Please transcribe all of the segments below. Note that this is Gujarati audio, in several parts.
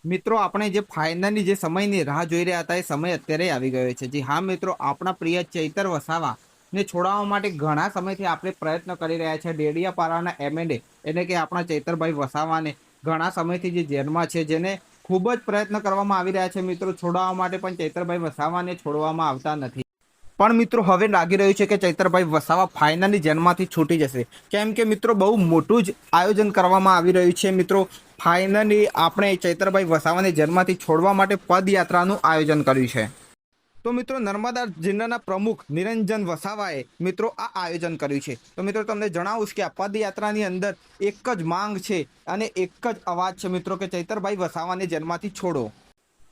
મિત્રો આપણે જે ફાઇનલી જે સમયની રાહ જોઈ રહ્યા હતા એ સમય અત્યારે આવી ગયો છે। જી હા મિત્રો, આપણા પ્રિય ચૈતર વસાવા ને છોડાવવા માટે ઘણા સમયથી આપણે પ્રયત્ન કરી રહ્યા છે। ડેડિયાપાડાના એમએલએ એટલે કે આપણા ચૈતરભાઈ વસાવાને ઘણા સમયથી જે જેલમાં છે, જેને ખૂબ જ પ્રયત્ન કરવામાં આવી રહ્યા છે મિત્રો છોડાવવા માટે, પણ ચૈતરભાઈ વસાવાને છોડવામાં આવતા નથી। પણ મિત્રો હવે લાગી રહ્યું છે કે ચૈતરભાઈ વસાવા ફાઇનલી જેલમાંથી છૂટી જશે, કેમ કે મિત્રો બહુ મોટું જ આયોજન કરવામાં આવી રહ્યું છે। મિત્રો ફાઇનલી આપણે ચૈતરભાઈ વસાવાને જેલમાંથી છોડવા માટે પદયાત્રાનું આયોજન કર્યું છે। તો મિત્રો નર્મદા જિલ્લાના પ્રમુખ નિરંજન વસાવાએ મિત્રો આ આયોજન કર્યું છે। તો મિત્રો તમને જણાવું કે આ પદયાત્રાની અંદર એક જ માંગ છે અને એક જ અવાજ છે મિત્રો કે ચૈતરભાઈ વસાવાને જેલમાંથી છોડો।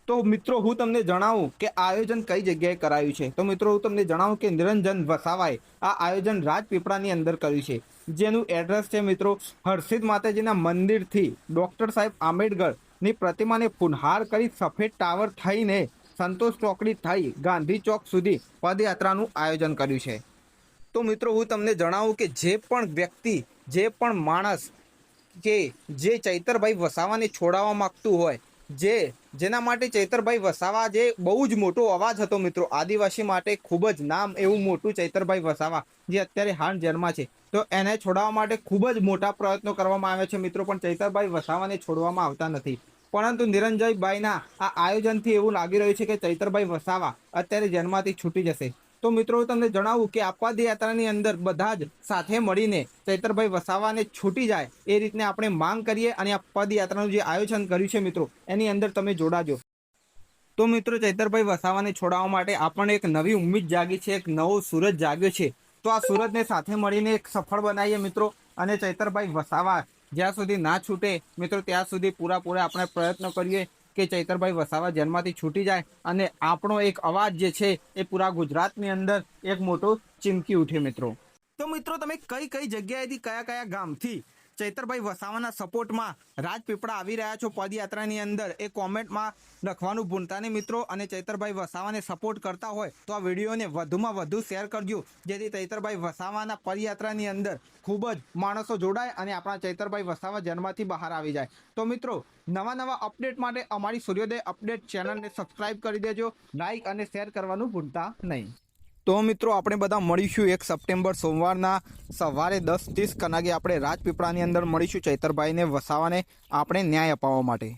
તો મિત્રો હું તમને જણાવું કે આયોજન કઈ જગ્યાએ કરાયું છે। તો મિત્રો હું તમને જણાવું કે નિરંજન વસાવાએ આ આયોજન રાજપીપળાની અંદર કર્યું છે, જેનું એડ્રેસ છે મિત્રો હરસિદ્ધ માતાજીના મંદિરથી ડૉક્ટર સાહેબ આંબેડકરની પ્રતિમાને ફૂલહાર કરી સફેદ ટાવર થઈને સંતોષ ચોકડી થઈ ગાંધી ચોક સુધી પદયાત્રાનું આયોજન કર્યું છે। તો મિત્રો હું તમને જણાવું કે જે પણ વ્યક્તિ, જે પણ માણસ કે જે ચૈતરભાઈ વસાવાને છોડાવવા માંગતું હોય, જેના માટે ચૈતરભાઈ વસાવા જે બહુ જ મોટો અવાજ હતો મિત્રો, આદિવાસી માટે ખૂબ જ નામ એવું મોટું ચૈતરભાઈ વસાવા જે અત્યારે હાલ જેલમાં છે, તો એને છોડાવવા માટે ખૂબ જ મોટા પ્રયત્નો કરવામાં આવે છે મિત્રો, પણ ચૈતરભાઈ વસાવાને છોડવામાં આવતા નથી। પરંતુ નિરંજનભાઈના આ આયોજનથી એવું લાગી રહ્યું છે કે ચૈતરભાઈ વસાવા અત્યારે જેલમાંથી છૂટી જશે। તો મિત્રો હું તમને જણાવું કે આ પદયાત્રાની અંદર બધા જ સાથે મળીને ચૈતરભાઈ વસાવાને છૂટી જાય એ રીતને આપણે માંગ કરીએ અને આ પદયાત્રાનું જે આયોજન કર્યું છે મિત્રો એની અંદર તમે જોડાજો। તો મિત્રો ચૈતરભાઈ વસાવાને છોડાવવા માટે આપણને એક નવી ઉમ્મીદ જાગી છે, એક નવો સૂરજ જાગ્યો છે। તો આ સૂરજને સાથે મળીને એક સફળ બનાવીએ મિત્રો, અને ચૈતરભાઈ વસાવા જ્યાં સુધી ના છૂટે મિત્રો ત્યાં સુધી પૂરા આપણે પ્રયત્ન કરીએ કે ચૈતરભાઈ વસાવા જેલમાંથી છૂટી જાય અને આપણો એક અવાજ જે છે એ પૂરા ગુજરાતની અંદર એક મોટો ચીમકી ઉઠે મિત્રો। તો મિત્રો તમે કઈ જગ્યાએથી કયા ગામથી ચૈતરભાઈ વસાવાના સપોર્ટમાં રાજપીપળા આવી રહ્યા છો પદયાત્રાની અંદર એ કોમેન્ટમાં લખવાનું ભૂલતા નહીં મિત્રો, અને ચૈતરભાઈ વસાવાને સપોર્ટ કરતા હોય તો આ વિડીયોને વધુમાં વધુ શેર કરજો, જેથી ચૈતરભાઈ વસાવાના પદયાત્રાની અંદર ખૂબ જ માણસો જોડાય અને આપણા ચૈતરભાઈ વસાવા જેલમાંથી બહાર આવી જાય। તો મિત્રો નવા અપડેટ માટે અમારી સૂર્યોદય અપડેટ ચેનલને સબસ્ક્રાઇબ કરી દેજો, લાઇક અને શેર કરવાનું ભૂલતા નહીં। તો મિત્રો આપણે બધા મળીશું 1 સપ્ટેમ્બર સોમવારના સવારે 10:30 કલાકે આપણે રાજપીપળાની અંદર મળીશું ચૈતરભાઈને વસાવાને આપણે ન્યાય અપાવવા માટે।